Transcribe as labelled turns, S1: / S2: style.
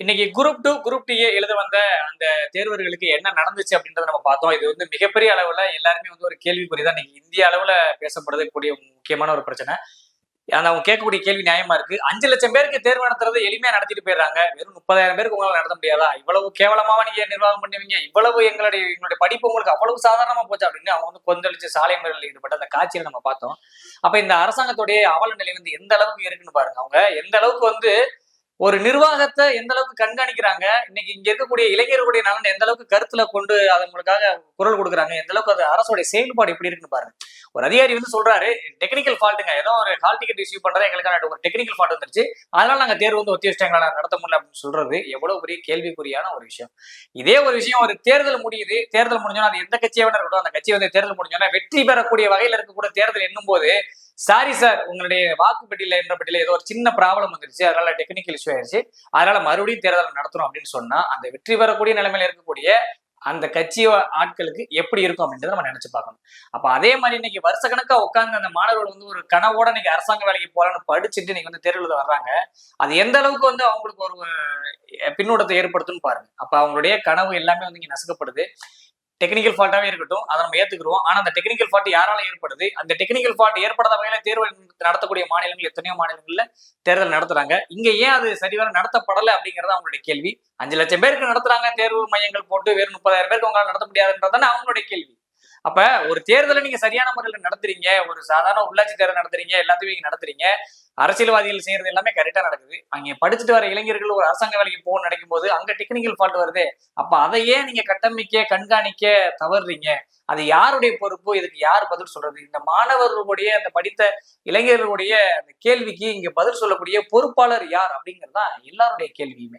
S1: இன்னைக்கு குரூப் 2 எழுத வந்த அந்த தேர்வர்களுக்கு என்ன நடந்துச்சு அப்படின்றத நம்ம பார்த்தோம். இது வந்து மிகப்பெரிய அளவுல எல்லாருமே வந்து ஒரு கேள்விக்குறி தான். இன்னைக்கு இந்திய அளவுல பேசப்படக்கூடிய முக்கியமான ஒரு பிரச்சனை. ஆனா அவங்க கேட்கக்கூடிய கேள்வி நியாயமா இருக்கு. 5,00,000 பேருக்கு தேர்வு நடத்துறது எளிமையா நடத்திட்டு போயிடுறாங்க. வெறும் 30,000 பேருக்கு உங்களால நடத்த முடியாதா? இவ்வளவு கேவலமாவா நீங்க நிர்வாகம் பண்ணுவீங்க? இவ்வளவு எங்களுடைய படிப்பு உங்களுக்கு அவ்வளவு சாதாரணமா போச்சு அப்படின்னு அவங்க வந்து கொந்தளிச்சு சாலை மறியலில் ஈடுபட்ட அந்த காட்சியில நம்ம பார்த்தோம். அப்ப இந்த அரசாங்கத்துடைய அவல நிலை வந்து எந்த அளவுக்கு இருக்குன்னு பாருங்க. அவங்க எந்த அளவுக்கு வந்து ஒரு நிர்வாகத்தை எந்த அளவுக்கு கண்காணிக்கிறாங்க, இன்னைக்கு இங்க இருக்கக்கூடிய இளைஞர்களுடைய நலன் எந்த அளவுக்கு கருத்துல கொண்டு அதங்களுக்காக குரல் கொடுக்குறாங்க, எந்த அளவுக்கு அது அரசுடைய செயல்பாடு எப்படி இருக்குன்னு பாருங்க. ஒரு அதிகாரி வந்து சொல்றாரு, டெக்னிக்கல் ஃபால்ட்டுங்க, ஏதோ ஒரு ஹால் டிக்கெட் இஷ்யூ பண்றதா எங்களுக்கான ஒரு டெக்னிக்கல் ஃபால்ட் வந்துருச்சு, அதனால நாங்க தேர்வு வந்து ஒத்தி வச்சிட்டாங்க, நடத்த முடியல அப்படின்னு சொல்றது எவ்வளவு பெரிய கேள்விக்குறியான ஒரு விஷயம். இதே ஒரு விஷயம் ஒரு தேர்தல் முடியுது, தேர்தல் முடிஞ்சோன்னா அது எந்த கட்சியாக இருக்கட்டும், அந்த கட்சி வந்து தேர்தல் முடிஞ்சோன்னா வெற்றி பெறக்கூடிய வகையில இருக்கக்கூடிய தேர்தல் எண்ணும் போது, சாரி சார், உங்களுடைய வாக்குப்பட்டியல என்ற பட்டியல ஏதோ ஒரு சின்ன ப்ராப்ளம் வந்துருச்சு, அதனால டெக்னிக்கல் இஷ்யூ ஆயிருச்சு, அதனால மறுபடியும் தேர்தல் நடத்துறோம் அப்படின்னு சொன்னா அந்த வெற்றி பெறக்கூடிய நிலைமையில இருக்கக்கூடிய அந்த கட்சி ஆட்களுக்கு எப்படி இருக்கும் அப்படின்றத நம்ம நினைச்சு பார்க்கணும். அப்ப அதே மாதிரி இன்னைக்கு வருஷ கணக்கா உட்கார்ந்து அந்த மாணவர்கள் வந்து ஒரு கனவோட இன்னைக்கு அரசாங்க வேலைக்கு போலான்னு படிச்சுட்டு இன்னைக்கு வந்து தேர்வு எழுத வர்றாங்க. அது எந்த அளவுக்கு வந்து அவங்களுக்கு ஒரு பின்னூட்டத்தை ஏற்படுத்தும்னு பாருங்க. அப்ப அவங்களுடைய கனவு எல்லாமே வந்து இங்க நசுக்கப்படுது. டெக்னிக்கல் ஃபால்ட்டாவே இருக்கட்டும், அதை நம்ம ஏத்துக்கிறோம். ஆனா அந்த டெக்னிக்கல் ஃபால்ட் யாரால ஏற்படுது? அந்த டெக்னிக்கல் ஃபால்ட் ஏற்படாத வகையில தேர்வு நடத்தக்கூடிய மாநிலங்கள் எத்தனையோ மாநிலங்கள்ல தேர்தல் நடத்துறாங்க. இங்க ஏன் அது சரிவர நடத்தப்படல அப்படிங்கறது அவங்களுடைய கேள்வி. 5,00,000 பேருக்கு நடத்துறாங்க தேர்வு மையங்கள் போட்டு, வெறும் 30,000 பேருக்கு உங்களால நடத்த முடியாதுன்றதானே அவங்களுடைய கேள்வி. அப்ப ஒரு தேர்தலை நீங்க சரியான முறையில நடத்துறீங்க, ஒரு சாதாரண உள்ளாட்சி தேர்தல் நடத்துறீங்க, எல்லாத்தையும் நீங்க நடத்துறீங்க, அரசியல்வாதிகள் செய்யறது எல்லாமே கரெக்டா நடக்குது. அங்க படிச்சுட்டு வர இளைஞர்கள் ஒரு அரசாங்க வேலைக்கு போக நினைக்கும் போது அங்க டெக்னிக்கல் ஃபால்ட் வருது. அப்ப அதையே நீங்க கட்டமைக்க கண்காணிக்க தவறுறீங்க. அது யாருடைய பொறுப்பு? இதுக்கு யார் பதில் சொல்றது? இந்த மாணவர்களுடைய அந்த படித்த இளைஞர்களுடைய அந்த கேள்விக்கு இங்க பதில் சொல்லக்கூடிய பொறுப்பாளர் யார் அப்படிங்கிறது தான் எல்லாருடைய கேள்வியுமே.